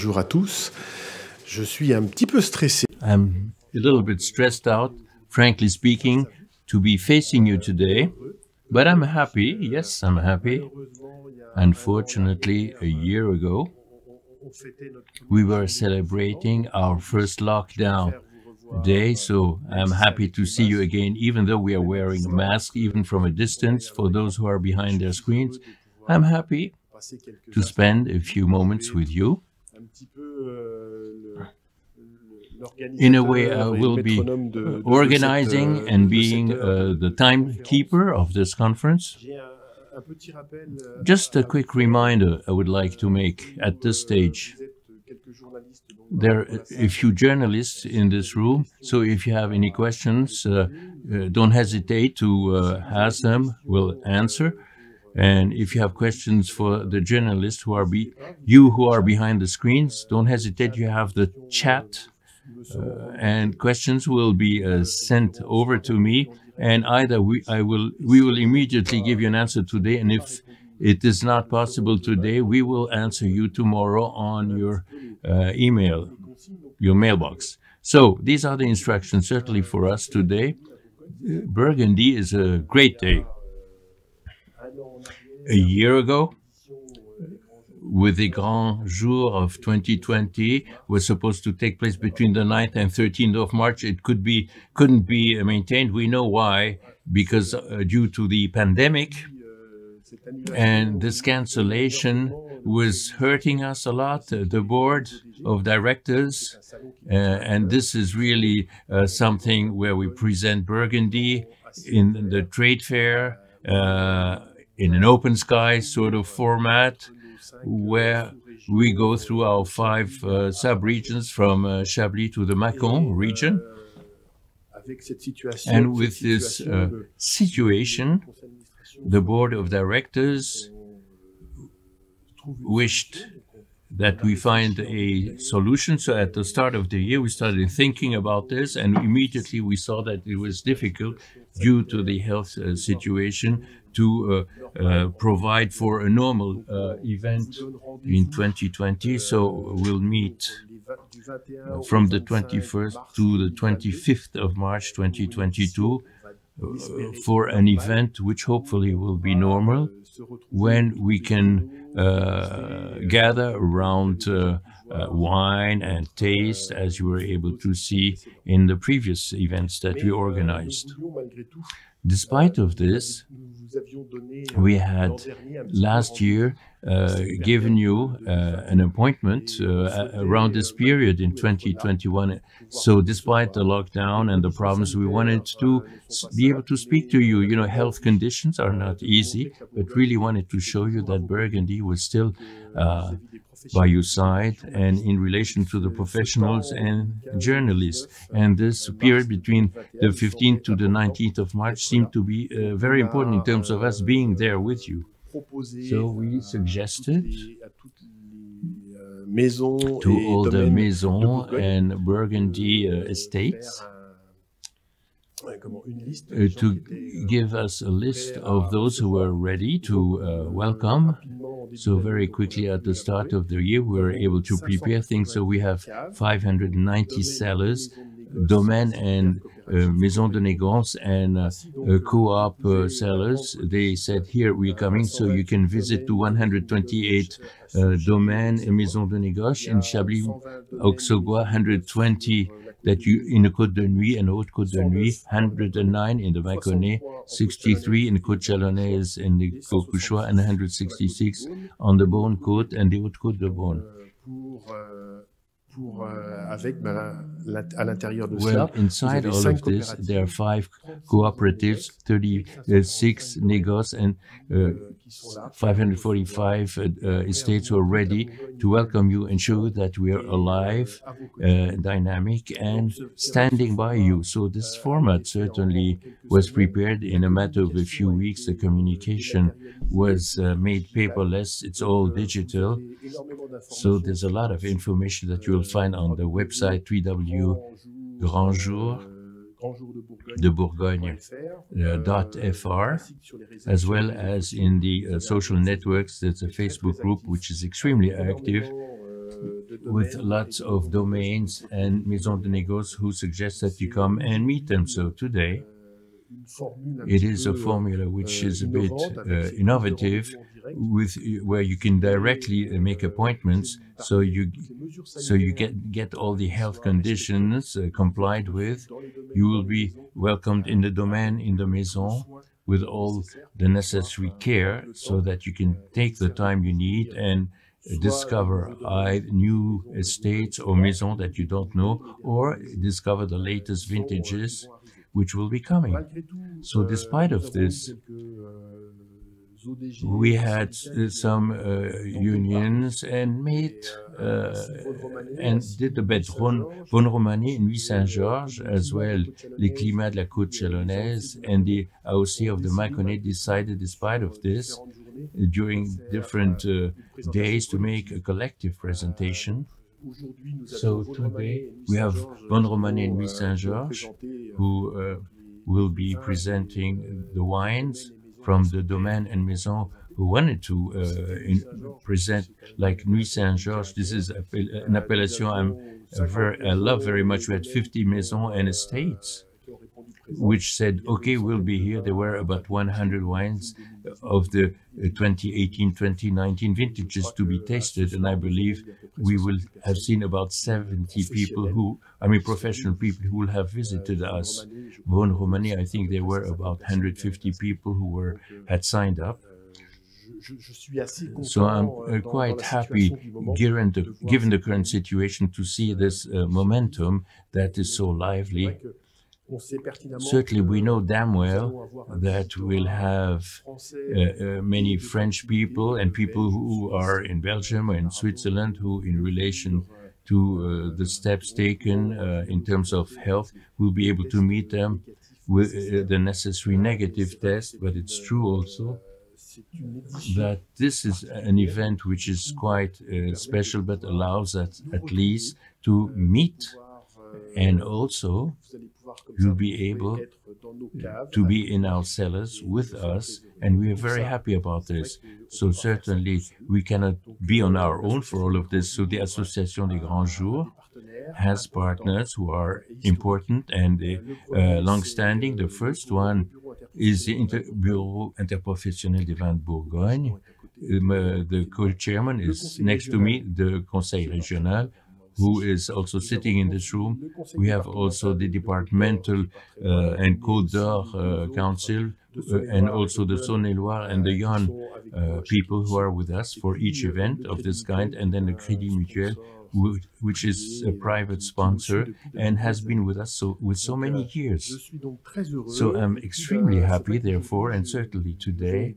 bonjour à tous. Je suis un petit peu stressé. I'm a little bit stressed out, frankly speaking, to be facing you today, but I'm happy. Yes, I'm happy. Unfortunately, a year ago, we were celebrating our first lockdown day, so I'm happy to see you again, even though we are wearing masks, even from a distance, for those who are behind their screens. I'm happy to spend a few moments with you. In a way, I will be organizing and being the timekeeper of this conference. Just a quick reminder I would like to make at this stage. There are a few journalists in this room, so if you have any questions, don't hesitate to ask them. We'll answer. And if you have questions for the journalists who are behind the screens, don't hesitate. You have the chat, and questions will be sent over to me. And either we will immediately give you an answer today, and if it is not possible today, we will answer you tomorrow on your email, your mailbox. So these are the instructions certainly for us today. Burgundy is a great day. A year ago, with the Grand Jour of 2020, was supposed to take place between the 9th and 13th of March. It couldn't be maintained. We know why, because due to the pandemic, and this cancellation was hurting us a lot, the board of directors, and this is really something where we present Burgundy in the trade fair, in an open sky sort of format, where we go through our 5 sub-regions from Chablis to the Mâcon region. And with this situation, the board of directors wished that we find a solution. So at the start of the year, we started thinking about this, and immediately we saw that it was difficult due to the health situation to provide for a normal event in 2020. So we'll meet from the 21st to the 25th of March 2022 for an event which hopefully will be normal, when we can gather around wine and taste, as you were able to see in the previous events that we organized. Despite of this, we had last year given you an appointment around this period in 2021. So despite the lockdown and the problems, we wanted to be able to speak to you. You know, health conditions are not easy, but really wanted to show you that Burgundy was still by your side, and in relation to the professionals and journalists. And this period between the 15th to the 19th of March seemed to be very important in terms of us being there with you. So we suggested to all the Maison and Burgundy estates to give us a list of those who were ready to welcome. So very quickly at the start of the year, we were able to prepare things. So we have 590 sellers, Domaine and Maison de Négoce and co-op sellers. They said, here we're coming, so you can visit to 128 Domaine and Maison de Négoce in Chablis, Auxerrois, 120 that you in the Côte de Nuit and Haute Côte de Nuit, 109 in the Mâconnais, 63 in the Côte Chalonnaise and the Côte Couchois, and 166 on the Beaune Côte and the Haute Côte de Beaune. Well, inside all of this, there are 5 cooperatives, 36 négoces, and 545 estates who are ready to welcome you and show you that we are alive, dynamic, and standing by you. So this format certainly was prepared in a matter of a few weeks. The communication was made paperless. It's all digital. So there's a lot of information that you'll find on the website www.grandjour-de-Bourgogne.fr, as well as in the social networks. There's a Facebook group which is extremely active, with lots of domains and maisons de négoce who suggest that you come and meet them. So today, it is a formula which is a bit innovative, where you can directly make appointments, so you get all the health conditions complied with. You will be welcomed in the domain, in the maison, with all the necessary care, so that you can take the time you need and discover new estates or maisons that you don't know, or discover the latest vintages which will be coming. So despite of this, we had some unions and made and did the bet Von Romani in Nuit Saint-Georges, as well Les Climats de la Côte Chalonnaise and the AOC of the Mâconnais decided, despite of this, during different days, to make a collective presentation. So today we have Von Romani and Nuit Saint-Georges, who will be presenting the wines from the domain and maison, who wanted to present, like Nuit Saint-Georges. This is an appellation I love very much. We had 50 maisons and estates which said, okay, we'll be here. There were about 100 wines of the 2018-2019 vintages to be tasted, and I believe we will have seen about 70 people professional people who will have visited us. Von Romani, I think there were about 150 people who had signed up. So I'm quite happy, given the current situation, to see this momentum that is so lively. Certainly, we know damn well that we'll have many French people and people who are in Belgium or in Switzerland who, in relation to the steps taken in terms of health, will be able to meet them with the necessary negative test. But it's true also that this is an event which is quite special, but allows us at least to meet, and also you'll be able to be in our cellars with us, and we are very happy about this. So certainly we cannot be on our own for all of this. So the Association des Grands Jours has partners who are important and long-standing. The first one is the Bureau Interprofessionnel des Vins de Bourgogne. The co-chairman is next to me, the Conseil Régional, who is also sitting in this room. We have also the Departmental and Côte d'Or Council, and also the Saône-et-Loire and the Yonne people who are with us for each event of this kind, and then the Crédit Mutuel, which is a private sponsor and has been with us with so many years. So I'm extremely happy, therefore, and certainly today,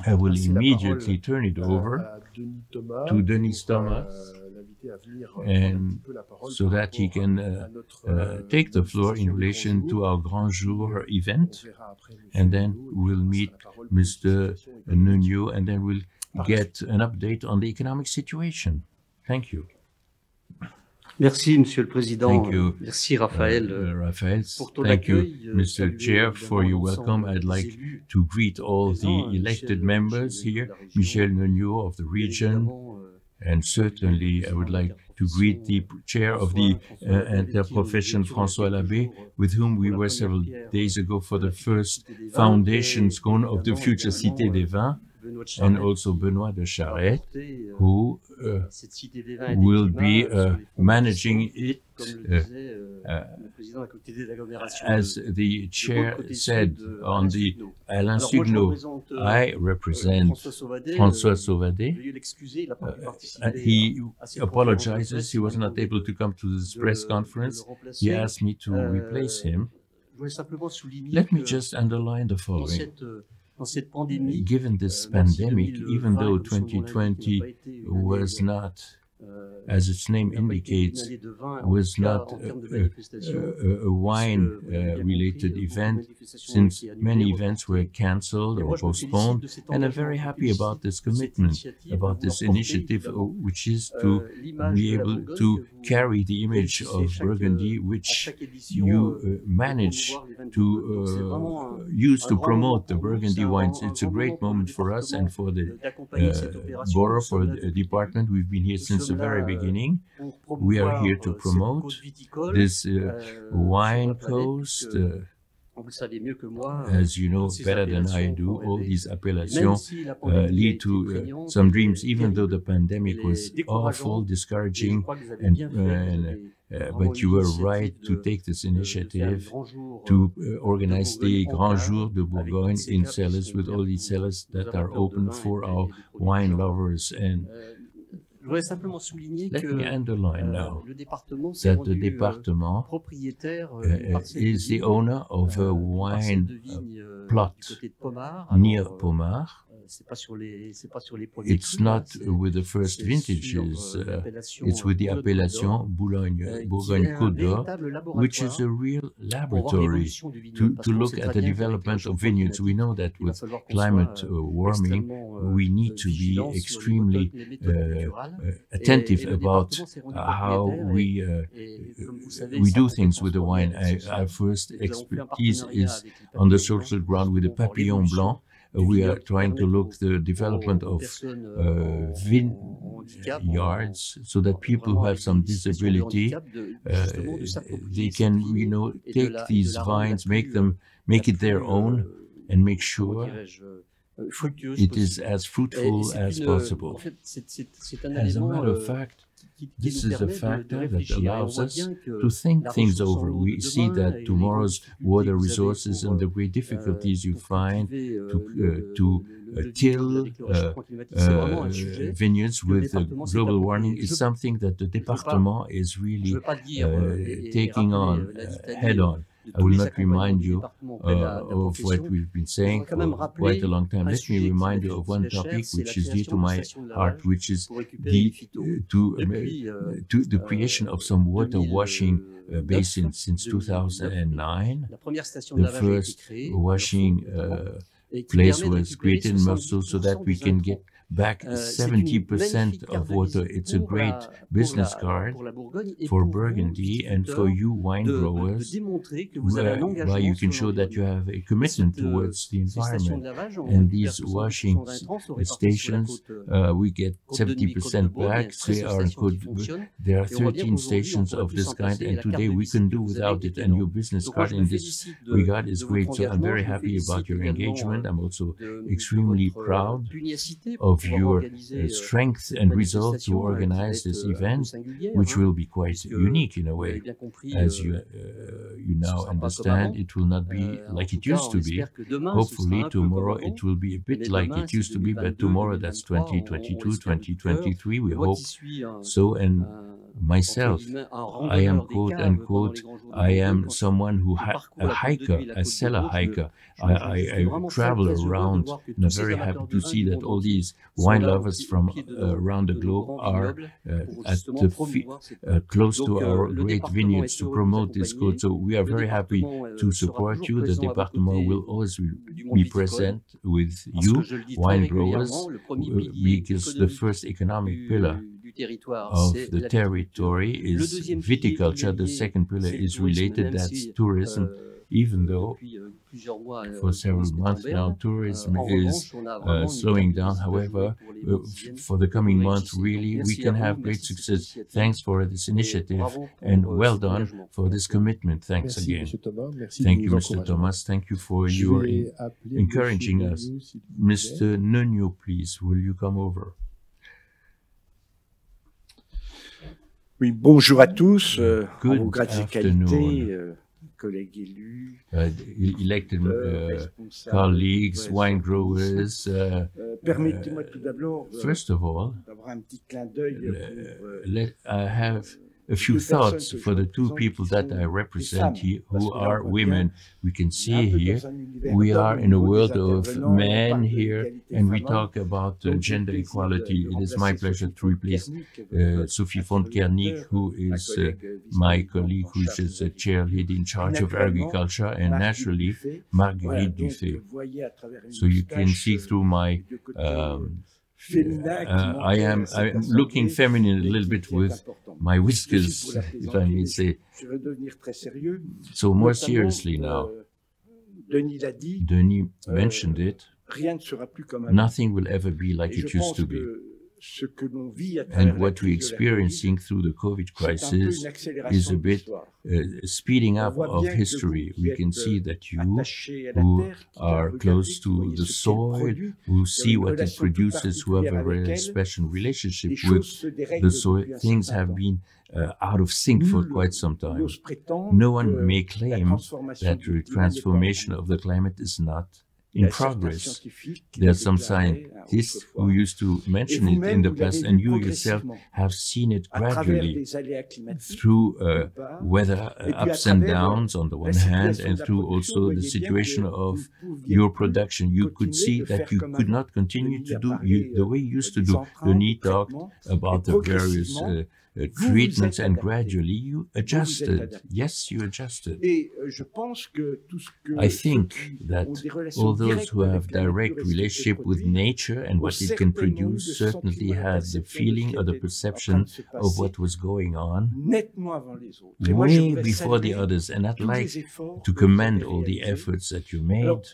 I will immediately turn it over to Denis Thomas, and so that he can take the floor in relation to our Grand Jour event, and then we'll meet Mr. Nuno, and then we'll get an update on the economic situation. Thank you. Merci, Monsieur le Président. Thank you. Merci, Raphaël. Raphaël, thank you, Mr. Chair, for your welcome. I'd like to greet all the elected members here, Michel Nuno of the region, and certainly I would like to greet the chair of the Interprofession, François Labbé, with whom we were several days ago for the first foundation scone of the future Cité des Vins, and also Benoît de Charette, who will be managing it. As the chair said on the Alain Suguenot, I represent François Sauvadet. He apologizes, he was not able to come to this press conference. He asked me to replace him. Let me just underline the following. Given this pandemic, even though 2020 was not, as its name indicates, was not a wine-related event, since many events were cancelled or postponed, and I'm very happy about this commitment, about this initiative, which is to be able to carry the image of Burgundy, which you manage to use to promote the Burgundy wines. It's a great moment for us and for the borough, for the department. We've been here since the very beginning, we are here to promote this wine coast. As you know better than I do, all these appellations lead to some dreams, even though the pandemic was awful, discouraging, but you were right to take this initiative to organize the Grand Jour de Bourgogne in cellars, with all these cellars that are open for our wine lovers. And let me underline now that the département is the owner of a wine plot near Pommard. It's not with the first vintages, it's with the appellation Bourgogne-Côte d'Or, which is a real laboratory to look at the development of vineyards. We know that with climate warming, we need to be extremely attentive about how we do things with the wine. Our first expertise is on the social ground with the Papillon Blanc. We are trying to look the development of vineyards so that people who have some disability, they can, take these vines, make it their own, and make sure it is as fruitful as possible. As a matter of fact, this is a factor that allows us to think things over. We see that tomorrow's water resources and the great difficulties you find to till vineyards with global warming is something that the département is really taking on head on. I will not remind you of what we've been saying for quite a long time. Let me remind you of one topic which is dear to my heart, which is the creation of some water washing basins since 2009. The first washing place was created in Meursault so that we can get back 70% of water. It's a great business card for Burgundy and for you wine growers, where you can show that you have a commitment towards the environment. And these washing stations, we get 70% back. There are 13 stations of this kind, and today we can do without it. And your business card in this regard is great. So I'm very happy about your engagement. I'm also extremely proud of your strength and resolve to organize this event, which will be quite unique in a way. As you now understand, it will not be like it used to be. Hopefully tomorrow it will be a bit like it used to be, but tomorrow, that's 2022, 2023, we hope so. And myself, I am quote-unquote, I am someone who a hiker, a cellar hiker. I travel around, and I'm very happy to see that all these wine lovers from around the globe are close to our great vineyards to promote this code. So we are very happy to support you. The département will always be present with you, wine growers, because the first economic pillar of the territory is viticulture. The second pillar is related, that's tourism, even though for several months now tourism is slowing down. However, for the coming months, really, we can have great success. Thanks for this initiative, and well done for this commitment. Thanks again. Thank you, Mr. Thomas. Thank you for your encouraging us. Mr. Nunio, please, will you come over? Oui, bonjour à tous, en vos Good grades et qualités, afternoon. collègues élus, Elected colleagues, wine growers. permettez-moi tout d'abord First of all, d'avoir un petit clin d'œil I have a few thoughts for the two people that I represent here, who are women. We can see here, we are in a world of men here, and we talk about gender equality. It is my pleasure to replace Sophie Fonkernik, who is my colleague, who is a chair lead in charge of agriculture, and naturally, Marguerite Dufay. So you can see through my I'm looking feminine a little bit with my whiskers, if I may say. So more seriously now, Denis mentioned it, nothing will ever be like it used to be. ce que l'on vit à travers And la what we're crise de la Covid, experiencing through the COVID c'est un peu crisis une is accélération a de bit l'histoire. speeding On up voit of bien que history. vous We can êtes, see that you, attachés à la who terre, qui are regardez, close qui to voyez the ce qu'elle soil, produit, who qui see ont une what it relation toute produces, who have a particulière avec very elle, special relationship les with choses se dérèglent the soil. depuis un Things certain have temps. been out of sync for Nul quite some time. n'ose prétendre No one que may la claim transformation that du the climat n'est pas en transformation cours. of the climate is not Il y in a certains progress. scientifiques qui There are le some déclaraient, scientists autrefois. who used to Et mention it in vous-même, the vous l'avez past, vu and you yourself progressivement have seen it à travers gradually des aléas climatiques, through d'une part, weather et puis à ups and travers downs on the la one hand, situation and de la through production. also Vous the voyez bien situation que of vous ne pouviez your plus production. You could continuer see de that faire you comme could avant. not continue to do Denis the way you used to des do. emprunts, Denis de talked traitements, about et the various progressivement, vous treatments, êtes and adapté. gradually you êtes adjusted. adapté. Yes, you adjusted. Et je pense que tout ce que I ceux think qui that ont des relations all those directes who have avec la nature direct et ce qu'elle peut relationship with produire nature and ont what it can certainement eu produce le certainly sentiment, la had the perception de ce feeling qui or the était en train perception de se of passer what was going on nettement avant les autres. Et moi, je way voudrais before the saluer others. And I'd tous like les efforts to que vous commend avez all the réalisés. efforts that you Alors, made.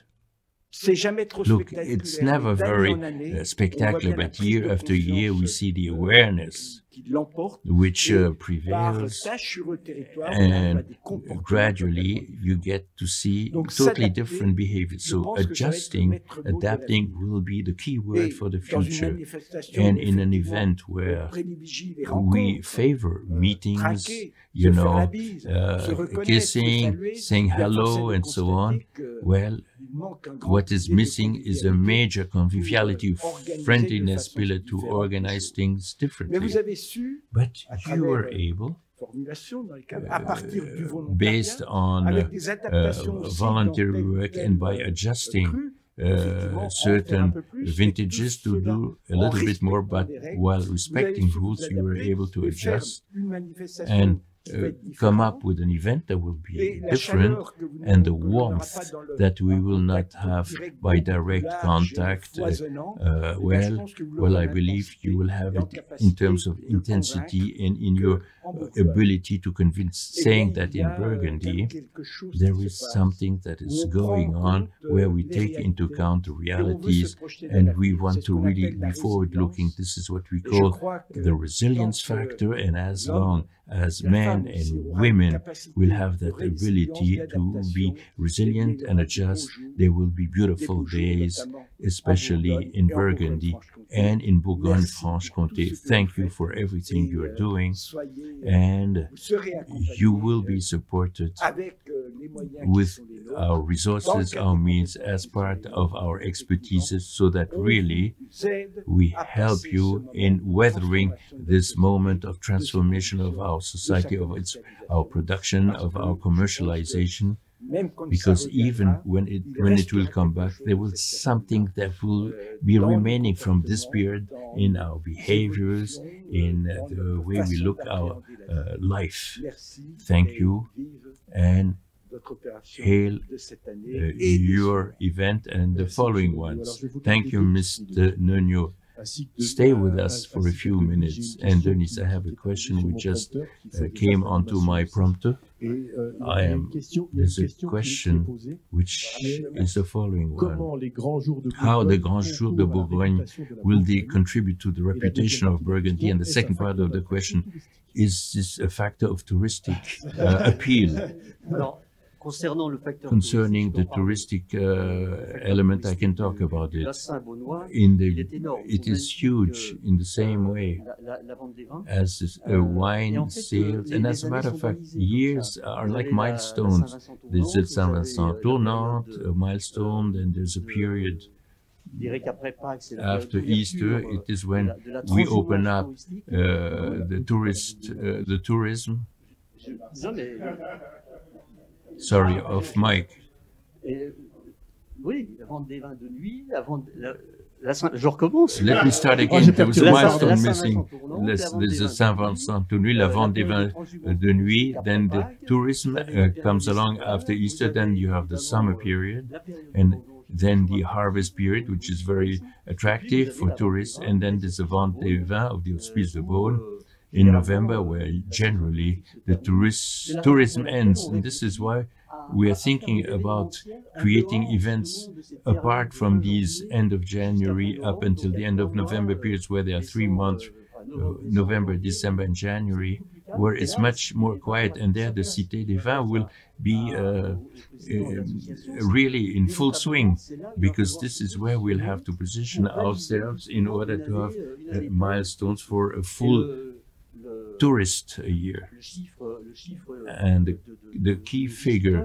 c'est jamais trop Look, spectaculaire. it's never mais d'année very en année, on voit spectacular, bien la but prise year de after year we conscience, see the awareness qui l'emporte. which Et par prevails, tâche sur le territoire, on arrive à and des comportements gradually you get to see Donc, totally s'adapter, different behaviors. je So pense que ça va être le adjusting, maître mot de la vie. adapting will be the key word Et for the dans une future. manifestation And où in an effectivement, event on where privilégie les we rencontres, favor meetings, trinquer, you se faire la know, bise, se reconnaître, se kissing, saluer, saying il y a force hello, à and so on. constater que Well, il manque un grand what is pilier de missing is a convivialité major conviviality, organiser de friendliness façon pillar to différente organize les things Mais differently. vous avez su, But à you were travers, able, formulation dans les cadres, à partir du based volontariat, on avec des adaptations aussi voluntary dans tel ou work tel, and by adjusting cru, effectivement, en faire un certain peu plus, et vintages tout to cela do a en little bit more, respectant but des règles, while vous avez respecting su vous rules, you were adapter able to et faire adjust une manifestation and qui va être come différente. up with an event that will be Et la different, chaleur que vous and the que l'on n'aura warmth pas dans le- that we un will not contact have direct by beaucoup plus direct large et contact. foisonnant, eh ben, je Well, pense que vous well, l'aurez I en believe intensité you will have et en it in capacité terms of de intensity convaincre and in que your en Bourgogne, ability to convince, eh bien, saying il that y in a, quand Burgundy, même quelque chose there qui is se passe, something that où is on prend going en on compte, where we les take into réalités, account the et on veut se realities, projeter vers and we l'avenir. want C'est ce to qu'on really appelle la be forward-looking. résilience. This is what we Et je call crois que the resilience tant que factor, and as l'homme, long as la men femme aussi and aura une women capacité will have de that résilience, ability to d'adaptation, be resilient eh bien, il y and aura des beaux adjust, jours, there will be des beautiful beaux jours, days, notamment en especially Bourgogne in et en Burgundy Bourgogne-Franche-Comté. and in Merci pour Bourgogne-Franche-Comté. tout ce que Thank vous you faites. for everything Et, you are doing, soyez, and vous serez accompagnés, you will be supported avec les moyens qui with sont les nôtres, our resources, our means, as part of our expertises, so that really vous aide we à help passer you ce in moment de weathering transformation de this notre moment société, of de transformation sa of our production, society, de sa of commercialisation. our production, Parce of que our je pense que commercialization, même quand ça because even reviendra, when il it will restera come quelque back, chose there de will cette something that will be dans nos remaining from this comportements, period dans in our nos behaviors, évolutions, in dans the notre way we façon look our d'appréhender la vie. life. Merci Thank et you, vive and votre opération hail de cette année et des your event and the following ones. Thank you, Mr. Nuno. Stay with us for a few minutes. And Denis, I have a question which just came onto my prompter. There's a question which is the following one. How the Grands Jours de Bourgogne will they contribute to the reputation of Burgundy? And the second part of the question, is this a factor of touristic appeal? Alors, concernant le facteur Concerning the touristique, touristic element, I can talk about le it. bassin beaunois, In il the, est énorme. it Au même is titre huge que, in the same way la vente des vins. as Et wine en fait, sales. And as a les matter années of sont fact, balisées comme years ça. are Vous like avez la milestones. There's the Saint-Vincent Saint-Vincent tournante, tournante, a milestone, then there's a period je dirais qu'après Pâques, c'est la after période Easter. d'ouverture, It is de when la we transhumance open up touristique. the tourism. Non, mais, Sorry, off mic. et, oui, la vente des vins de nuit, la vente, je recommence. Let me start again. There was a La milestone Saint-Vincent missing. tournante, la vente There's des a vins Saint-Vincent de nuit, la vente des vins de nuit. Then the tourism comes along after Easter. Then you have the summer period, la période and de then the harvest period, which is very attractive for tourists. And then there's the vente des vins of the Hospice de Beaune. in November, where generally the tourism ends. And this is why we are thinking about creating events apart from these end of January up until the end of November periods, where there are 3 months, November, December, and January, where it's much more quiet, and there the Cité des Vins will be really in full swing, because this is where we'll have to position ourselves in order to have milestones for a full tourist year. And the key figure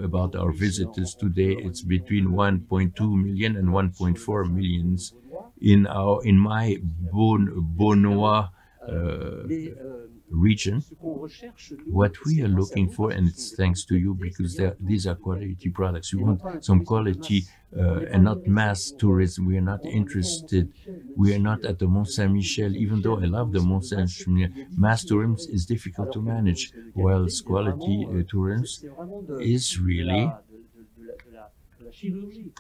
about our visitors today, it's between 1.2 million and 1.4 millions in my Beaunois region. What we are looking for, and it's thanks to you, because these are quality products. We want some quality and not mass tourism. We are not interested. We are not at the Mont Saint-Michel, even though I love the Mont Saint-Michel. Mass tourism is difficult to manage, whilst quality tourism is really,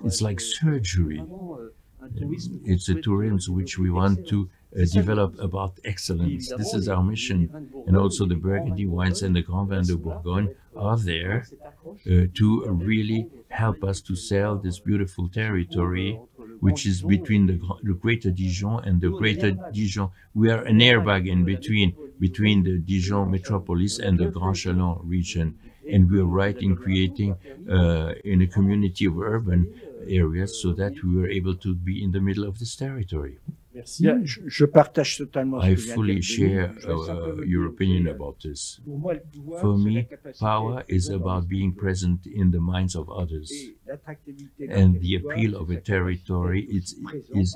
it's like surgery. It's a tourism which we want to develop about excellence. This is our mission. And also the Burgundy wines and the Grand Vin de Bourgogne are there to really help us to sell this beautiful territory, which is between the Greater Dijon and the Greater Dijon. We are an airbag in between the Dijon metropolis and the Grand Chalon region. And we are right in creating in a community of urban areas, so that we were able to be in the middle of this territory. Bien, je partage totalement I fully share your opinion about this. For me, power is about being present in the minds of others. And the appeal of a territory is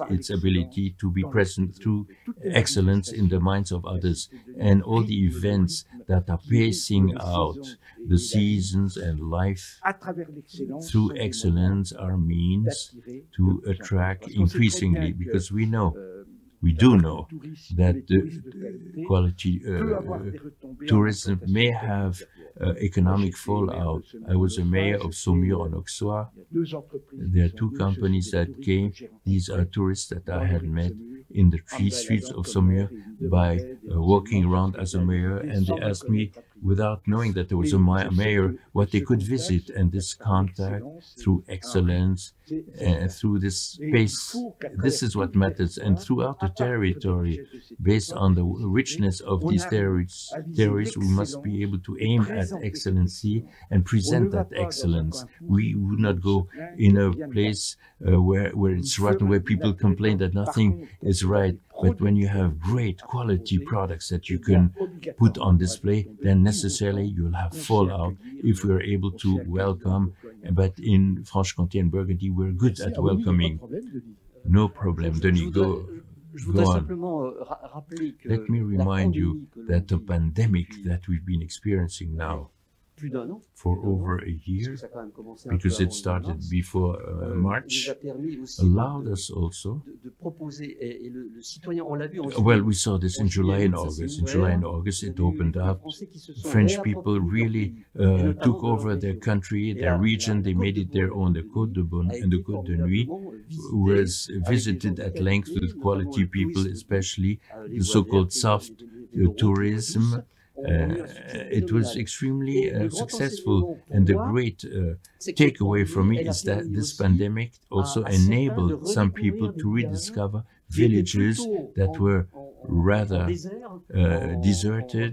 its ability to be present through excellence in the minds of others. And all the events that are pacing out the seasons and life through excellence are means to attract increasingly, because we do know that the quality tourism may have economic fallout. I was a mayor of Saumur en Auxois. There are 2 companies that came. These are tourists that I had met in the streets of Saumur by walking around as a mayor, and they asked me, without knowing that there was a mayor, what they could visit. And this contact through excellence and through this space, this is what matters. And throughout the territory, based on the richness of these territories, we must be able to aim at excellency and present that excellence. We would not go in a place where it's rotten, where people complain that nothing is right. But when you have great quality products that you can put on display, then necessarily you'll have fallout if we are able to welcome. But in Franche-Comté and Burgundy, we're good at welcoming. No problem. Denis, go on. Let me remind you that the pandemic that we've been experiencing now for over a year, because it started before March, allowed us also, well, we saw this in July and August. In July and August, it opened up. French people really took over their country, their region. They made it their own. The Côte de Bonne and the Côte de Nuit was visited at length with quality people, especially the so-called soft tourism. It was extremely successful, and the great takeaway from me is that this pandemic also enabled some people to rediscover villages that were rather deserted,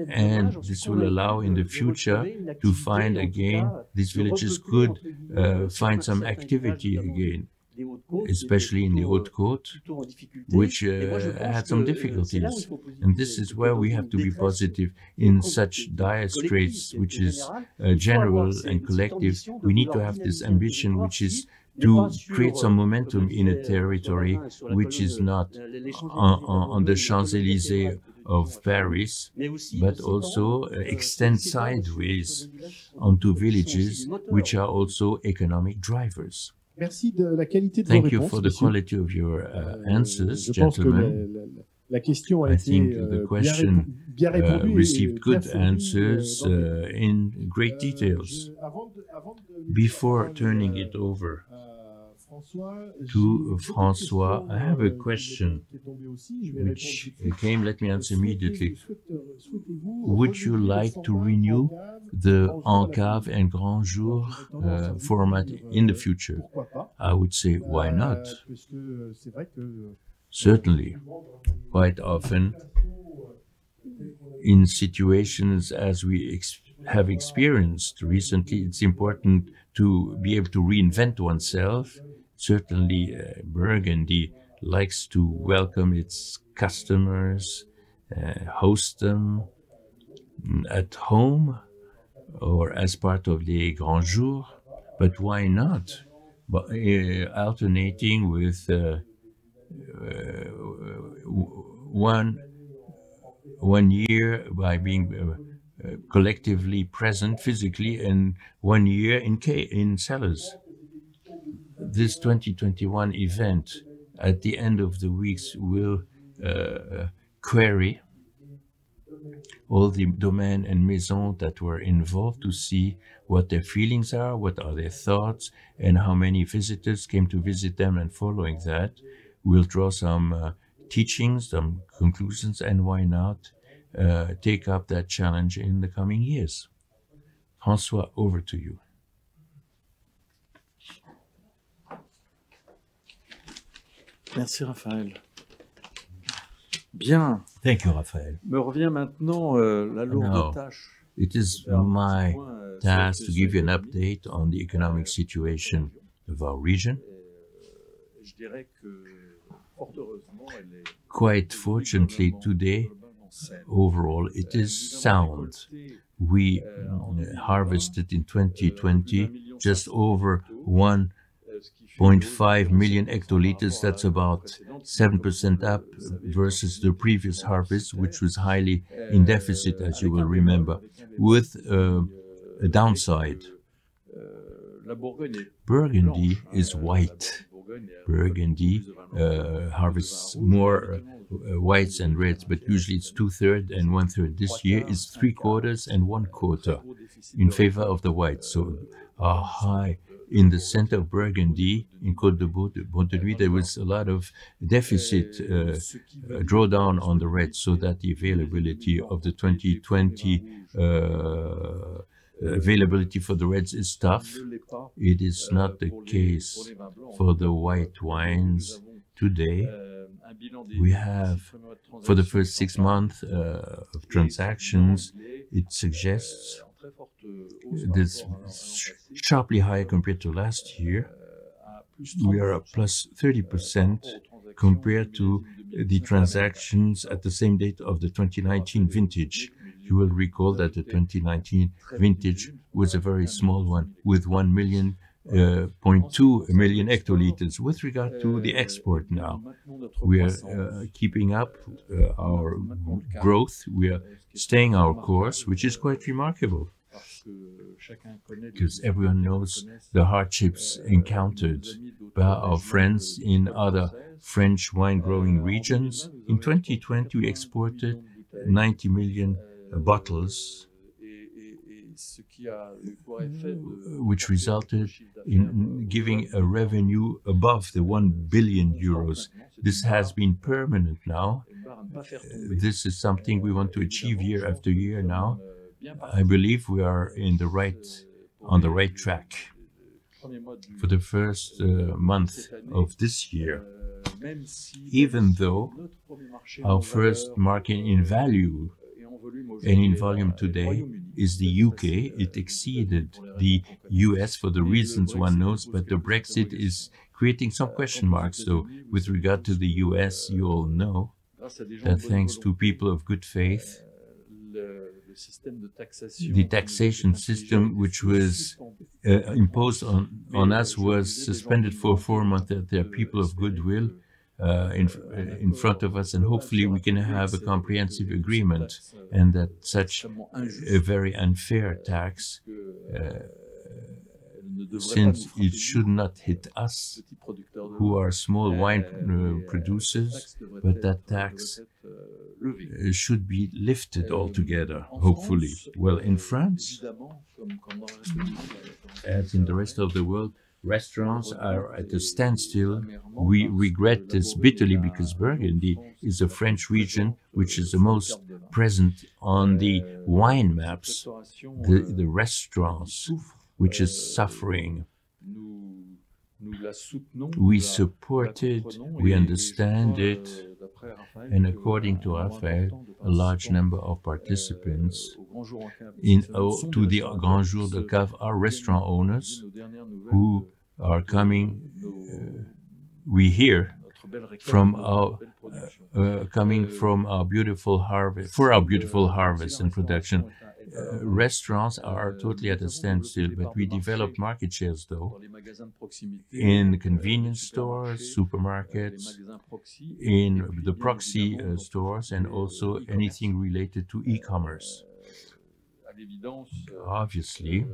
and this will allow in the future to find again, these villages could find some activity again, especially in the Haute-Côte, which had some difficulties. And this is where we have to be positive in such dire straits, which is general and collective. We need to have this ambition, which is to create some momentum in a territory which is not on the Champs-Élysées of Paris, but also extend sideways onto villages which are also economic drivers. Merci de la qualité de Thank vos you réponses, for the messieurs. quality of your answers, Je pense que gentlemen. la question a I été think the question bien répondue et received bien good fournie, answers dans le détail. in great details. Avant de Before laisser turning la it over parole à To François, I have a question which came, let me answer immediately. Would you like to renew the Encave and Grand Jour format in the future? I would say, why not? Certainly. Quite often, in situations as we have experienced recently, it's important to be able to reinvent oneself. Certainly, Burgundy likes to welcome its customers, host them at home or as part of the Grand Jour, but why not? But, alternating with one year by being collectively present physically and 1 year in cellars. This 2021 event at the end of the weeks will query all the domain and maison that were involved to see what their feelings are, what are their thoughts, and how many visitors came to visit them. And following that, we'll draw some teachings, some conclusions, and why not take up that challenge in the coming years. François, over to you. Merci Raphaël. Bien. Thank you, Raphaël. Me revient maintenant la lourde tâche. It is my task to give you an update on the economic situation of our region. Je dirais que, fort heureusement, elle est Quite fortunately today, overall, it is sound. We harvested in 2020 just over 1.5 million hectoliters. That's about 7% up versus the previous harvest, which was highly in deficit, as you will remember, with a downside. Burgundy is white. Burgundy harvests more whites and reds, but usually it's 2/3 and 1/3. This year is 3/4 and 1/4 in favor of the whites. So high in the center of Burgundy, in Côte de Bontenuy, there was a lot of deficit drawdown on the reds, so that the availability of the 2020 availability for the reds is tough. It is not the case for the white wines today. We have, for the first 6 months of transactions, it suggests this sharply higher compared to last year. We are up plus 30% compared to the transactions at the same date of the 2019 vintage. You will recall that the 2019 vintage was a very small one with 1.2 million hectoliters. With regard to the export now, we are keeping up our growth. We are staying our course, which is quite remarkable, because everyone knows the hardships encountered by our friends in other French wine-growing regions. In 2020, we exported 90 million bottles, which resulted in giving a revenue above the 1 billion euros. This has been permanent now. This is something we want to achieve year after year now. I believe we are on the right track. For the first month of this year, even though our first market in value and in volume today is the UK, it exceeded the US for the reasons one knows, but the Brexit is creating some question marks. So with regard to the US, you all know that thanks to people of good faith, the taxation system which was imposed on us was suspended for 4 months. That there are people of goodwill in front of us, and hopefully we can have a comprehensive agreement, and that such a very unfair tax, since it should not hit us, who are small wine producers, but that tax should be lifted altogether, hopefully. Well, in France, as in the rest of the world, restaurants are at a standstill. We regret this bitterly because Burgundy is a French region which is the most present on the wine maps, the restaurants, which is suffering. We support it, we understand it, and according to Raphael, a large number of participants to the Grand Jour de Cave are restaurant owners who are coming, we hear, from our coming from our beautiful harvest, for our beautiful harvest and production. Restaurants are totally at a standstill, but we developed market shares though in convenience stores, supermarkets, in the proxy stores, and also anything related to e-commerce. Obviously,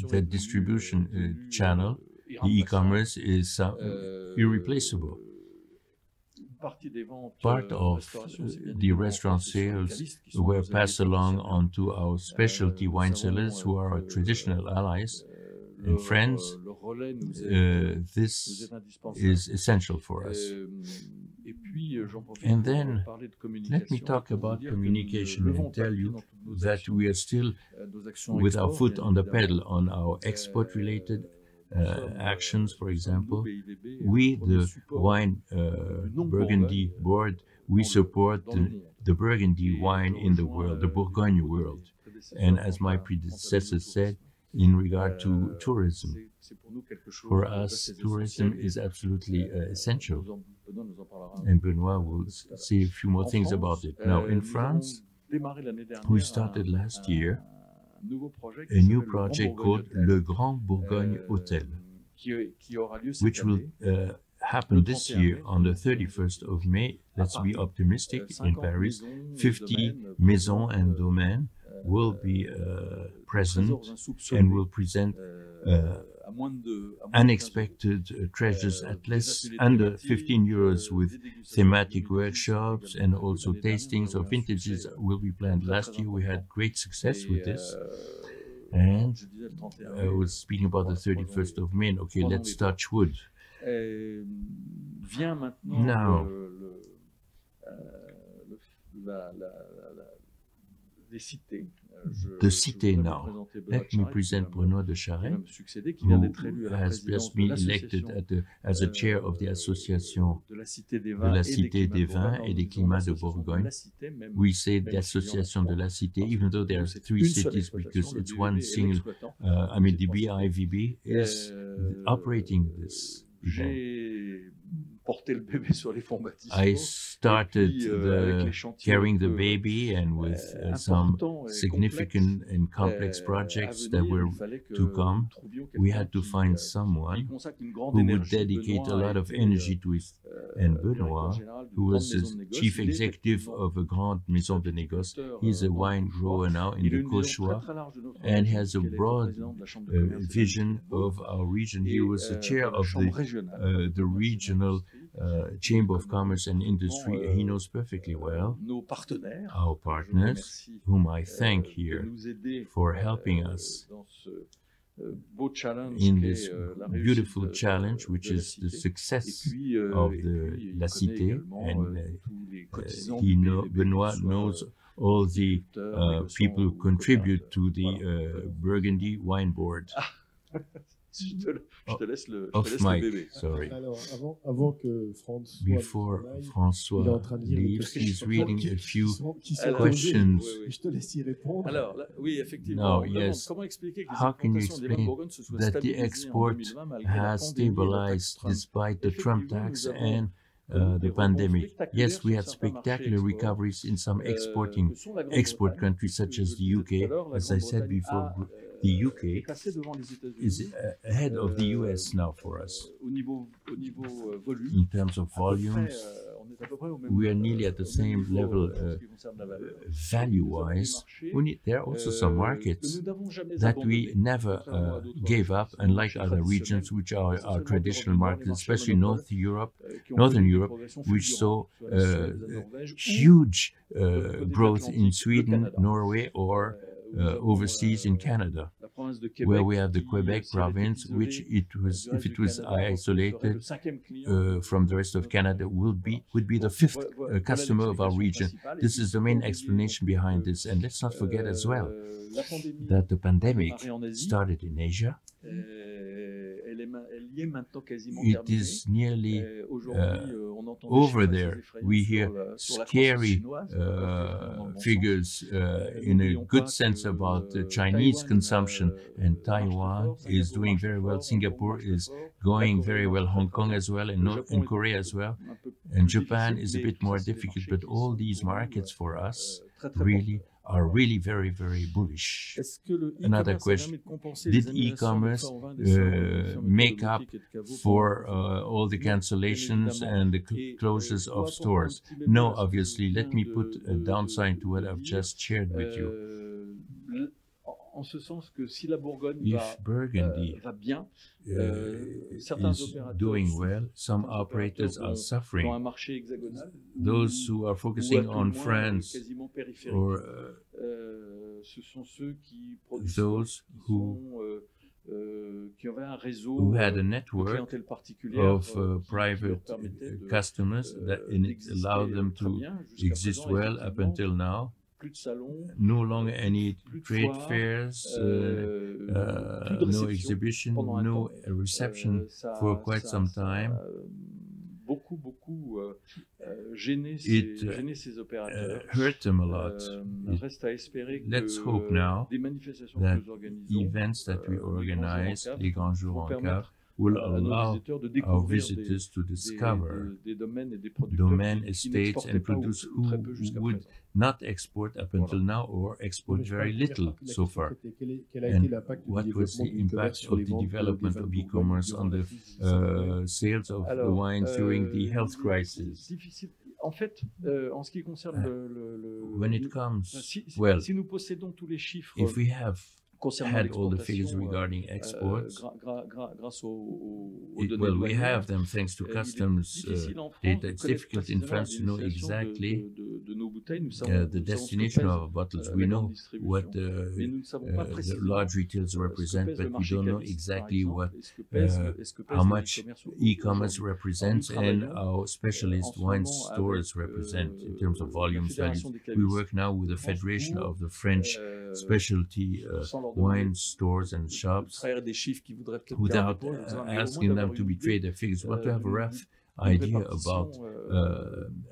the distribution channel, the e-commerce, is irreplaceable. Part of the restaurant sales were passed along onto our specialty wine cellars, who are our traditional allies and friends. This is essential for us. And then, let me talk about communication and tell you that we are still with our foot on the pedal on our export-related actions. For example, we, the Wine Burgundy Board, we support the Burgundy wine in the world, the Bourgogne world. And as my predecessor said, in regard to tourism, for us, tourism is absolutely essential. And Benoit will say a few more things about it. Now, in France, we started last year a new project called Le Grand Bourgogne Hôtel, which will happen this year on the 31st of May. Let's be optimistic in Paris. 50 maisons and domaines will be present and will present unexpected treasures at under 15 euros, with thematic workshops and also tastings of vintages will be planned. Last year we had great success with this, and I was speaking about the 31st of May. Okay, let's touch wood. Now, the Cité now. Let me present Bruno de Charette, who has just been elected as a chair of the Association de la Cité des Vins et des Climats de Bourgogne. We say the Association de la Cité, even though there are three cities, because it's one single, the BIVB is operating this event. I started carrying the baby, and with some significant and complex projects that were to come, we had to find someone who would dedicate a lot of energy to it. And Benoit, who was the chief executive of a Grande Maison de Négoce, he's a wine grower now in the Cauchois, and has a broad vision of our region. He was the chair of the regional Chamber of Commerce and Industry. He knows perfectly well our partners, whom I thank here for helping us in this beautiful challenge, which is the success of the La Cité. And Benoit knows all the people who contribute to the Burgundy Wine Board. Sorry. Before François leaves, he's reading a few questions. Now, yes, how can you explain that the export has stabilized despite the Trump tax and the pandemic? Yes, we had spectacular recoveries in some export countries such as the UK. As I said before, the UK is ahead of the US now for us. In terms of volumes, we are nearly at the same level value-wise. There are also some markets that we never gave up, unlike other regions which are our traditional markets, especially Northern Europe, which saw huge growth in Sweden, Norway, or overseas in Canada. province de Québec, where we have the qui, Quebec si elle était province, isolée which it was, du if reste it du was Canada, serait isolated le 5e client from the rest of Canada, would be the fifth Voilà customer of our region. l'explication principale. This Et is the il main faut pas explanation oublier behind que, this. And let's not forget as well la pandémie that the a pandemic démarré en Asie. started in Asia. Elle y est maintenant quasiment It terminée. is nearly Aujourd'hui, on entend des over chiffres there. assez effrayants We sur hear sur la croissance scary chinoise, qui est pas forcément dans le bon sens. figures in a N'oublions good pas sense que, about the Taïwan, Chinese consumption, and marche très Taiwan fort, is Singapour doing marche very très well. fort, Singapore Hong Kong marche is très fort, going la Corée very well. marche Hong très Kong fort. as well, Le and Japon in est Korea as well. un peu And plus Japan difficile, is a mais bit ça, more c'est des difficult, marchés but qui all sont these pour nous, markets for us très, très really importants. are really very, very bullish. Est-ce que le Another e-commerce a permis question. de compenser Did les annulations de e-commerce foires au vin, des salons, des fermetures make de up boutiques et de caveaux for pendant le confinement? all the Non, cancellations bien évidemment. and the Et, closures doit of apporter un stores? petit bémol No, à ce que je obviously. Let viens me put a down sign to what de I've dire. just shared with you. En ce sens que si la Bourgogne If Burgundy va bien, is certains opérateurs doing sont- well, some operators ont are un suffering. marché hexagonal. Those who are ou à focusing tout le on moins, France quasiment périphérique. or Ce sont ceux qui produisent, those qui who qui avaient un réseau who had a de network clientèle particulière of qui leur private permettait de, customers that and it d'exister allowed them très to bien jusqu'à exist présent, well up effectivement. until now. Plus de salons, No longer any plus de trade foires, fairs, plus de no réception exhibition, pendant un no temps. reception Ça- for quite ça- some ça time. a beaucoup gêné It, ces opérateurs. Hurt them a lot. It- Reste à espérer let's que hope now des manifestations that que nous organisons events that we les grands organize, jours en les grands jours vont en permettre Cap, will à nos allow visiteurs de our découvrir visitors to discover des domaines et des producteurs domain qui estates n'exportaient and pas ou produce très who peu jusqu'à would présent. not export up until now or export very little so far. Quel a And été l'impact what du was développement the du e-commerce impact sur of les the ventes development des vins of de e-commerce Bourgogne on durant the la crise sanitaire? sales of the Alors, wines during the health c'est crisis? difficile. En fait, en ce qui concerne When it comes, si well, si nous possédons tous les chiffres if we have concernant had all the figures l'exportation, regarding exports, grâce aux données well, we douanières, have them thanks to il est customs difficile en France data. de It's connaître difficult in précisément France to know la destination exactly de nos bouteilles. Nous savons, the nous savons ce que destination pèse, of our bottles. la We grande know distribution, what mais nous ne savons pas the précisément large retails ce que represent, pèse le but we marché don't know caviste, exactly par what exemple, est-ce que pèse how le much e-commerce aujourd'hui. represents Alors, nous and travaillons, our specialist en ce wine moment stores avec, represent in terms of volume la Fédération values. des We cavistes work now with the en France Federation pour, of the French specialty sans leur demander wine stores and shops extraire des chiffres qui voudraient peut-être faire without un rapport, nous allons asking au moins them d'avoir to une betray idée, their figures. We want to have a rough d'une idea répartition, about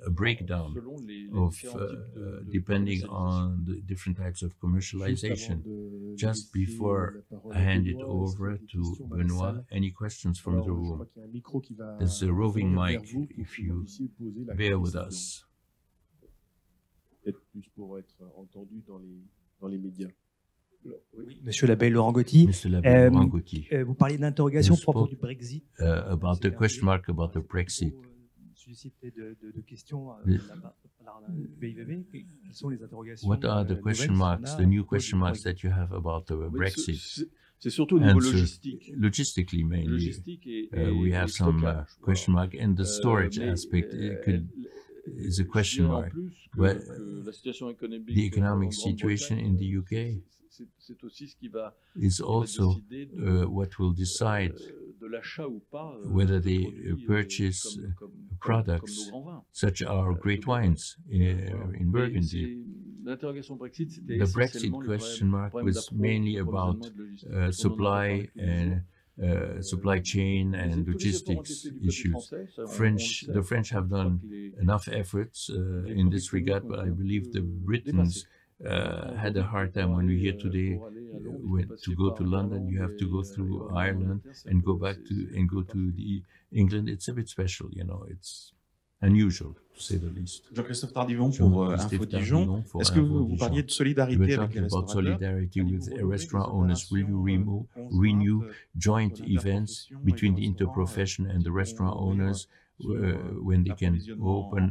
a breakdown selon les of différents types de depending commercialisation. on the different types of Juste commercialization. avant de Just laisser before la parole I à hand it Benoît, est-ce qu'il y a over des to questions dans la Benoît, salle? any questions from Alors, the je room? crois qu'il y a un micro qui va There's a roving venir mic, vers vous pour if que you vous puissiez poser la bear with question. us. Peut-être plus pour être entendu dans les médias. Oui, Monsieur l'abbé Laurent Gauthier, Mr. Labelle, Laurent Gauthier, vous parliez d'interrogation You propos spoke, du Brexit. about the C'est un question sujet mark qui about the beaucoup, Brexit. suscité de questions Oui. du BIVV. Quelles sont les interrogations What are the nouvelles question qu'on marks, a the new à propos question du marks Brexit? that you have about the Oui, Brexit? c'est surtout au niveau Answer. logistique. Logistically, mainly, Logistique et we have et some stockage, question mark, and the storage mais, aspect is a question je dirais en mark. plus que, Well, que la situation économique The economic en situation Grande-Bretagne, in the UK c'est aussi ce qui va is also décider de, what will decide de l'achat ou pas whether de they produits, purchase comme products nos grands vins. such our great wines in Burgundy. L'interrogation Brexit, c'était The Brexit essentiellement les question mark problèmes was mainly about supply and supply chain and logistics issues. The French have done enough efforts in this regard, but I believe the Britons had a hard time. When we hear today to go to London, you have to go through Ireland and go to the England. It's a bit special, you know. It's unusual, to say the least. Jean-Christophe Tardivon pour Jean-Christophe Info Dijon. Tardivon for Est-ce que Info vous Dijon. parliez de We solidarité were avec les talking about restaurateurs? solidarity with Allez-vous restaurant renouveler owners. Will you renew joint events between the interprofession and the restaurant owners when they can open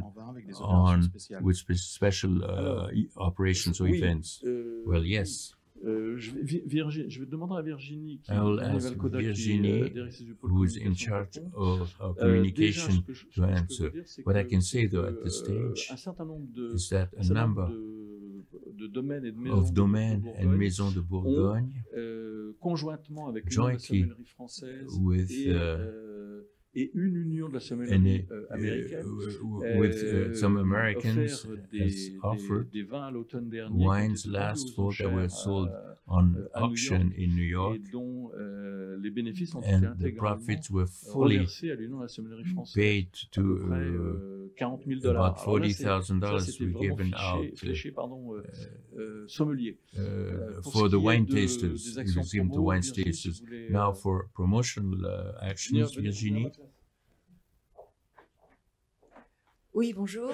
on with special operations or events? Well, yes. Je vais demander à Virginie, qui, I will Virginie ask Valcoda, qui est Virginie, directrice du pôle who is in communication charge Japon. of our Déjà, communication, ce que je to peux vous answer. dire, c'est What I que, can say, though, at this stage, un certain nombre de, is that un a certain number nombre de domaines et de maisons of de domaines and Bourgogne maisons de Bourgogne conjointement avec l'Union de la jointly sommellerie française with et une union de la sommellerie américaine with some Americans has offered des vins à l'automne dernier wines qui étaient last vendus aux fall that were enchères sold on à New auction York, in New York, et dont les bénéfices ont été and the intégralement profits were fully reversés à l'Union de la sommellerie française. paid À to peu près 40 000 $. about Alors là, $40,000 c'était were vraiment given out fléché sommelier. Pour for ce the qui est wine des tasters. It actions was given to promo, wine Virginie, tasters. si vous voulez, Now for promotional actions, venir Virginie. à ma place. Oui, bonjour.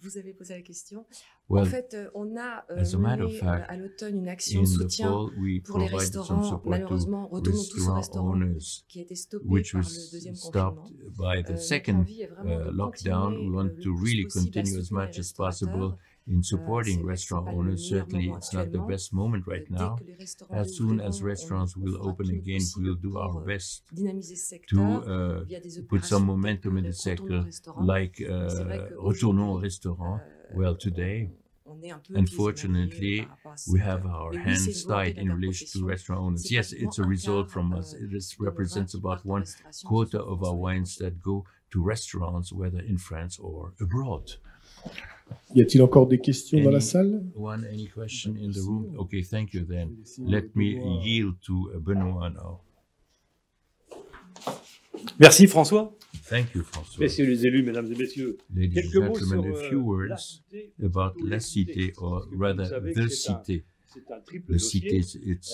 Vous avez posé la question. Well, en fait, on a as a matter of mené fact, à l'automne une action in de the soutien fall, we pour les provided some restaurants. support to Malheureusement, retournons tous au restaurant restaurant owners, qui a été stoppé which par was le deuxième confinement. stopped by the Notre second envie est vraiment de lockdown. continuer We want le to plus really possible à continue as soutenir much les as possible restaurateurs. in supporting C'est vrai que restaurant c'est pas le owners. meilleur Certainly, moment it's not the actuellement. best moment right Dès now. que les restaurants As soon as réouvriront, restaurants will fera open tout le again, possible we'll do pour, our best dynamiser ce to secteur via des put some opérations momentum in telles the que Retournons au sector, restaurant. like C'est vrai qu'aujourd'hui, retournons au restaurant. Well, today, on est un peu unfortunately, pieds et mains liés par rapport à ce we secteur. have our Mais oui, hands c'est une volonté tied de in la relation to profession. restaurant owners. C'est Yes, it's a pratiquement un result quart, from us. de This nos vins represents qui about partent en one restauration qui quarter sont of our consommés. wines that go to restaurants, whether in France or abroad. Y a-t-il encore des questions dans la salle? Any question in the room? Okay, thank you then. Let me yield to Benoît now. Merci François. Thank you, François. Messieurs les élus, mesdames et messieurs, Ladies quelques and mots sur gentlemen, a few la words cité. about ou La les Cité, cités. or Parce que rather vous savez the que c'est Cité. un triple The dossier Cité, it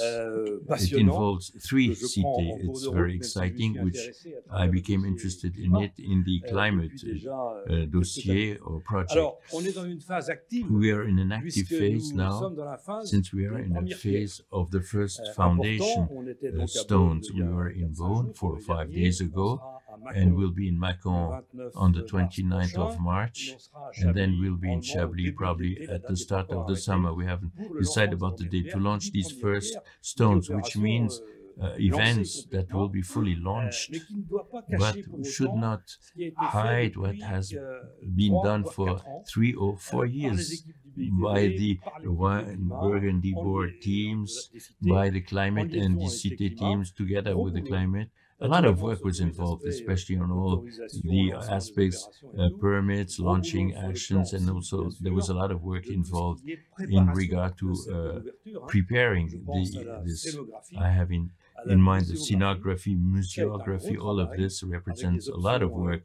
passionnant involves three que je prends en cités. cours It's de route, very même si je exciting, suis which intéressé à I travers le became dossier interested in climat, it in the climate depuis déjà, dossier or project. Alors, on est dans une phase active, We are in an active puisque phase nous now, sommes dans la phase since we are des in a premières pierres. phase of the first Important, foundation on était donc à stones. Beaune il y We a were in 4-5 Beaune jours, 4 or 5 dernier. days On ago, sera à Mâcon and we'll be in le Mâcon 29 on the mars 29th prochain, of March, et on sera à and then Chablis we'll be in probablement au Chablis début de probably l'été. La at date the n'est start pas of the arrêtée. summer. We haven't Pour le decided lancement about the des day premières to launch pierres, these 10 first premières stones, pierres, which une means opération, events lancée that will be fully launched, mais qui ne doit pas but cacher pour should autant not ce qui a été fait hide what depuis, has 3 been done voire for 4 ans, 3 or 4 par les years équipes du by BIVV, the par l'équipe Wine du climat, Burgundy en board liaison teams, des cités, by the en climate liaison and the avec les city climats. teams together Gros with the boulot. climate. A lot of Naturellement, work was sur tous les involved, aspects, especially on all autorisation, the lancement des aspects, opérations et tout. permits, Gros launching boulot sur le actions, plan and aussi, also bien there was a sûr, lot of work de tout ce involved qui est in préparation regard de to cette ouverture, hein. preparing Je pense à la this. scénographie, I have in à la mind the muséographie, scenography, qui a été un museography, gros all of travail this avec represents des a lot of options work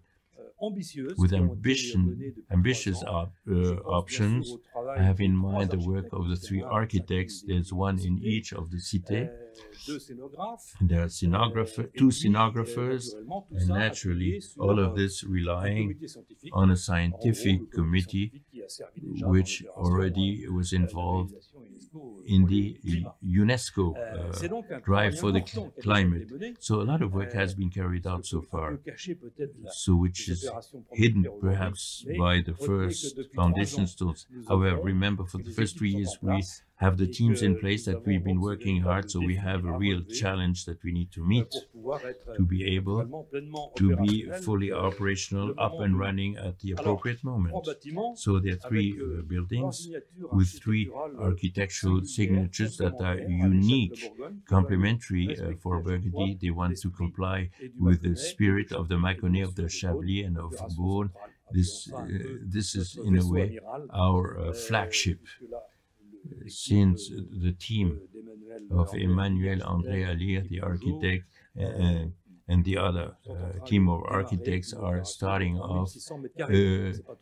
ambitieuses with qui ont été ambition, menées depuis 3 ambitious ans. Je pense bien sûr options. au travail I have des in 3 mind the work architectes, of the parce qu'il y 3 en a à architects. chacune There's one in cités, each of the cités. 2 scénographes, There are et 2 puis, scenographers, naturellement, tout and ça naturally, appuyé sur all of this un relying comité scientifique, on a en gros, scientific le comité committee scientifique qui a servi déjà dans which l'opération, already was la involved réalisation UNESCO in pour the le climat. UNESCO C'est donc un drive travail for the important qui a déjà été climate. mené, So a lot of work has been carried out ce so que far, peut cacher peut-être so which les is opérations premières hidden pierres aujourd'hui, perhaps mais by the retenez que first depuis 3 foundation ans, stones. nous However, œuvrons, remember for que the les first équipes 3 sont years en we place, have the et teams que in place nous that we've been avons working ce hard, so we véritable have a défi à real relever, challenge that we need to meet pour pouvoir être to be able vraiment pleinement to be opérationnel. fully operational, up and running at the appropriate moment. 3 bâtiments So there are 3 avec 3 buildings signatures with 3 architecturales architectural singulières, signatures that are complémentaires, à l'échelle de unique, Bourgogne, qui complementary respecter for à chaque Burgundy. fois They want to l'esprit comply et du with the Mâconnais, spirit of the Mâconnais, of the sur le Chablis, and of opération Beaune. centrale. This, Appelons ça un peu this is notre in a vaisseau way amiral, our flagship, puisque là, l'équipe, since the team d'Emmanuel of André Emmanuel Allier, André Allier, qui the toujours, architect, and the other team of architects are starting off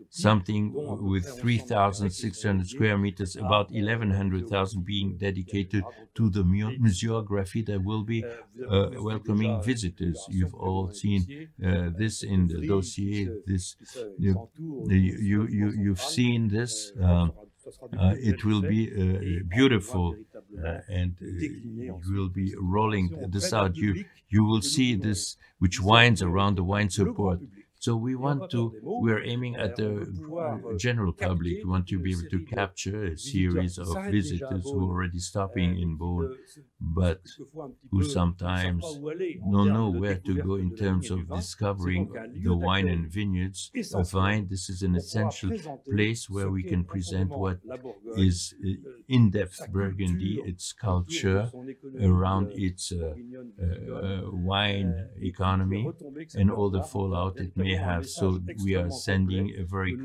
something with 3,600 square meters, about 1,100,000 being dedicated to the museography that will be welcoming visitors. You've all seen this in the dossier. This you've seen this. It will be beautiful, and you will be rolling this out. You will see this, which winds around the wine support. So we want to, we're aiming at the general public. We want to be able to capture a series of visitors who are already stopping in Beaune, but who sometimes don't know where to go in terms of discovering the wine and vineyards of vine. This is an essential place where we can present what is in-depth Burgundy, its culture around its wine economy, and all the fallout it may have. So we are sending a very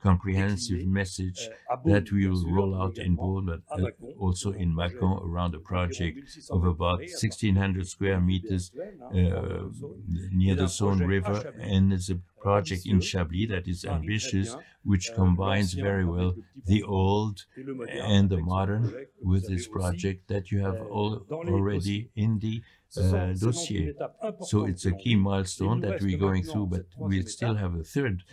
comprehensive message that we will roll out in Beaune, but also in Mâcon, around a project of about 1,600 square meters near the Saône River. And it's a project in Chablis that is ambitious, which combines very well the old and the modern with this project that you have already in the dossier. So it's a key milestone that we're going through, but we still have a third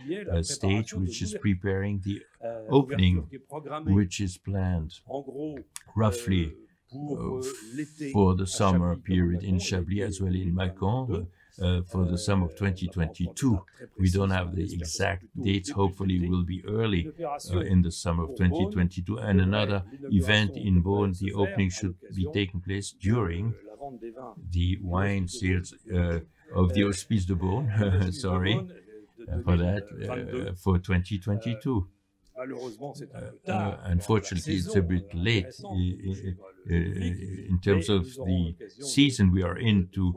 stage, which is preparing the opening, which is planned roughly for the summer period in Chablis as well in Mâcon. For the summer of 2022. We don't have the exact dates. Hopefully it will be early in the summer of 2022. And another event in Beaune, the opening should be taking place during the wine sales of the Hospice de Beaune, sorry for that, for 2022. Unfortunately, it's a bit late in terms of the season we are in to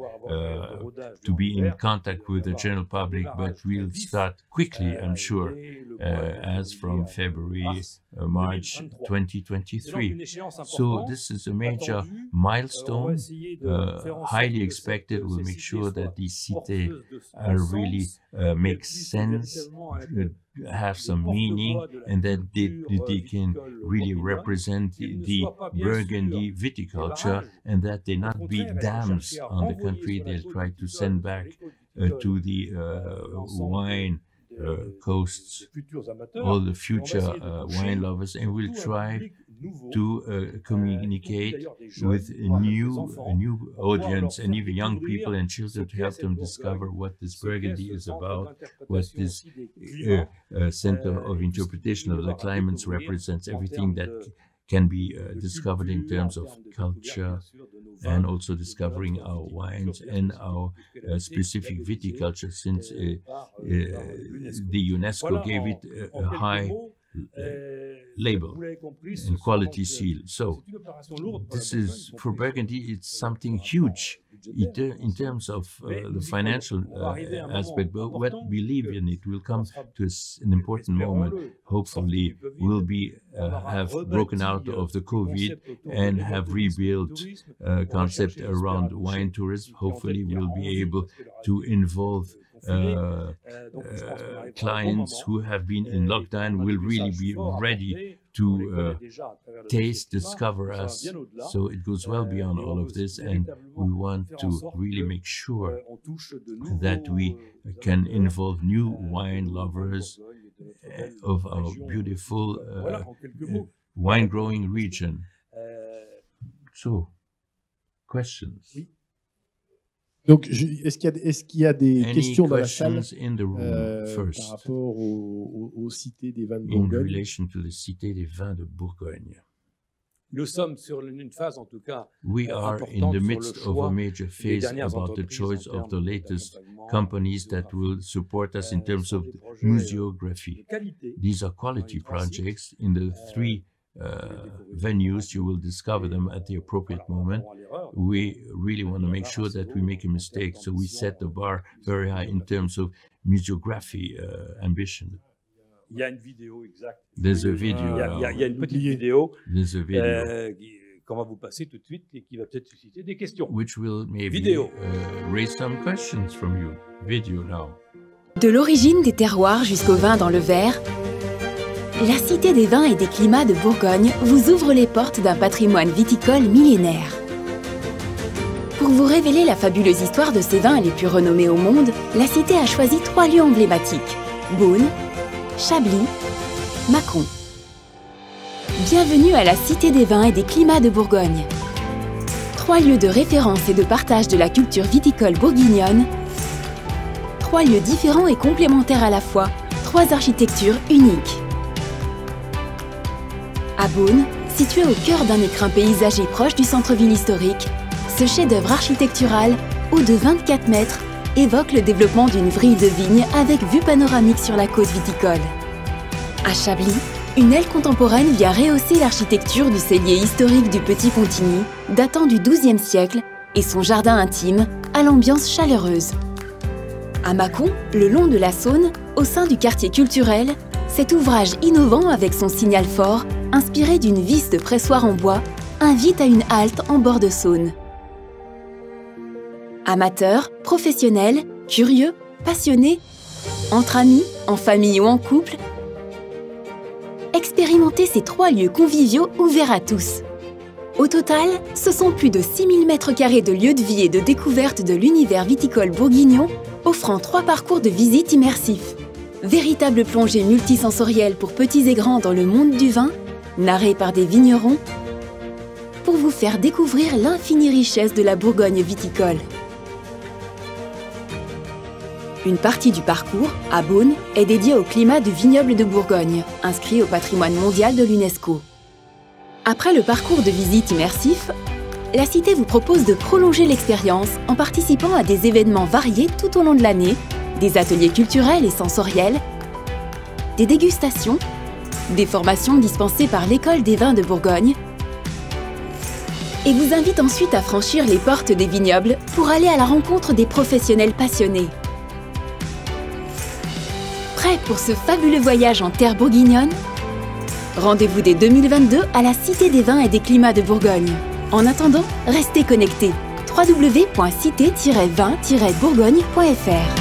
be in contact with the general public, but we'll start quickly, I'm sure, as from February, March 2023. So this is a major milestone, highly expected. We'll make sure that these cités really make sense, have some meaning, and that they can really represent the Burgundy viticulture, and that they not be dams on the country they'll try to send back to the wine coasts, all the future wine lovers, and we'll try to communicate with a new audience, and even young people and children, to help them discover what this Burgundy is about, what this center of interpretation of the climates represents, everything that can be discovered in terms of culture, and also discovering our wines and our specific viticulture, since the UNESCO gave it a high label and quality seal. So this is, for Burgundy, it's something huge in terms of the financial aspect, but what we believe in it will come to an important moment. Hopefully we'll be have broken out of the COVID and have rebuilt a concept around wine tourism. Hopefully we'll be able to involve clients who have been in lockdown, will really be ready to taste, discover us. So it goes well beyond all of this, and we want to really make sure that we can involve new wine lovers of our beautiful wine growing region. So, questions? Donc, est-ce qu'il y a des questions dans la salle par rapport aux cités des vins de Bourgogne? Bourgogne? In relation to the Cité des Vins de Bourgogne. Nous sommes sur une phase, en tout cas, we are in the midst of a major phase about the choice of the latest companies that will support us in terms of museography. These are quality projects. In the three venues, you will discover them at the appropriate moment. We really want to make sure that we make a mistake, so we set the bar very high in terms of museography ambition. Il y a une vidéo exacte. There's a video. Il y a une petite vidéo There's a video qu'on va vous passer tout de suite et qui va peut-être susciter des questions. which will maybe raise some questions from you. Video now. De l'origine des terroirs jusqu'au vin dans le verre, la Cité des vins et des climats de Bourgogne vous ouvre les portes d'un patrimoine viticole millénaire. Pour vous révéler la fabuleuse histoire de ces vins les plus renommés au monde, la Cité a choisi 3 lieux emblématiques: Beaune, Chablis, Mâcon. Bienvenue à la Cité des vins et des climats de Bourgogne. 3 lieux de référence et de partage de la culture viticole bourguignonne. 3 lieux différents et complémentaires à la fois, 3 architectures uniques. À Beaune, situé au cœur d'un écrin paysager proche du centre-ville historique, ce chef-d'œuvre architectural, haut de 24 mètres, évoque le développement d'une vrille de vigne avec vue panoramique sur la côte viticole. À Chablis, une aile contemporaine vient rehausser l'architecture du cellier historique du Petit Pontigny, datant du XIIe siècle, et son jardin intime, à l'ambiance chaleureuse. À Mâcon, le long de la Saône, au sein du quartier culturel, cet ouvrage innovant avec son signal fort, inspiré d'une vis de pressoir en bois, invite à une halte en bord de Saône. Amateurs, professionnels, curieux, passionnés, entre amis, en famille ou en couple, expérimentez ces 3 lieux conviviaux ouverts à tous. Au total, ce sont plus de 6000 m² de lieux de vie et de découverte de l'univers viticole bourguignon, offrant 3 parcours de visite immersifs. Véritable plongée multisensorielle pour petits et grands dans le monde du vin, narré par des vignerons, pour vous faire découvrir l'infinie richesse de la Bourgogne viticole. Une partie du parcours, à Beaune, est dédiée au climat du vignoble de Bourgogne, inscrit au patrimoine mondial de l'UNESCO. Après le parcours de visite immersif, la Cité vous propose de prolonger l'expérience en participant à des événements variés tout au long de l'année, des ateliers culturels et sensoriels, des dégustations, des formations dispensées par l'École des vins de Bourgogne, et vous invite ensuite à franchir les portes des vignobles pour aller à la rencontre des professionnels passionnés. Prêt pour ce fabuleux voyage en terre bourguignonne? Rendez-vous dès 2022 à la Cité des vins et des climats de Bourgogne. En attendant, restez connectés. www.cité-vin-bourgogne.fr.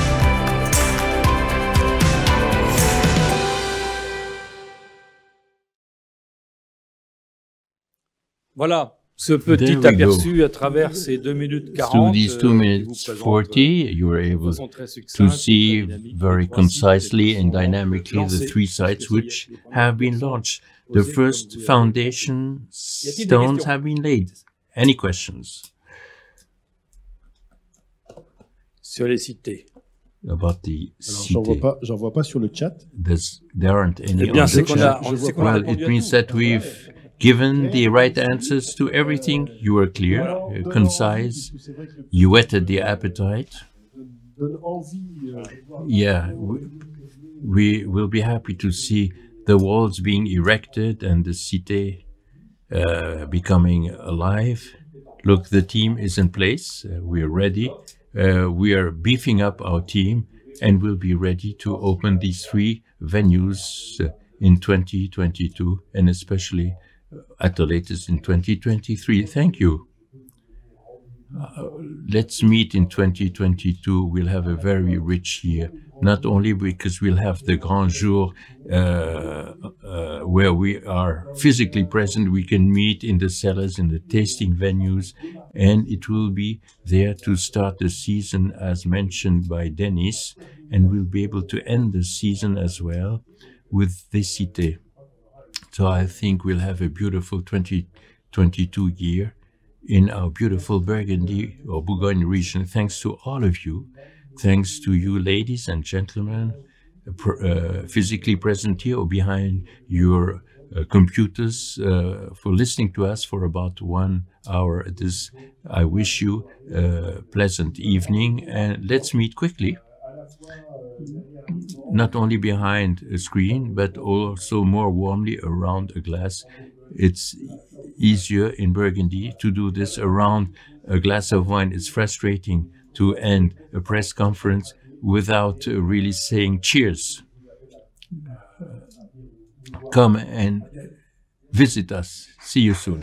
Voilà ce petit aperçu à travers ces 2 minutes 40. Through these 2 minutes 40, you were able to see very concisely and dynamically the 3 sites which have been launched. The first foundation stones have been laid. Any questions? Sur les cités. About the city. J'en vois pas sur le chat. There aren't any Eh bien, on the chat. well, it means that we've given the right answers to everything. You were clear, concise. You whetted the appetite. Yeah, we will be happy to see the walls being erected and the cité becoming alive. Look, the team is in place. We are ready. We are beefing up our team and we'll be ready to open these 3 venues in 2022 and especially at the latest in 2023. Thank you. Let's meet in 2022. We'll have a very rich year, not only because we'll have the Grand Jour where we are physically present, we can meet in the cellars, in the tasting venues, and it will be there to start the season as mentioned by Denis, and we'll be able to end the season as well with the Cité. So I think we'll have a beautiful 2022 year in our beautiful Burgundy or Bourgogne region. Thanks to all of you. Thanks to you, ladies and gentlemen, physically present here or behind your computers for listening to us for about 1 hour. I wish you a pleasant evening and let's meet quickly. Not only behind a screen, but also more warmly around a glass. It's easier in Burgundy to do this around a glass of wine. It's frustrating to end a press conference without really saying cheers. Come and visit us. See you soon.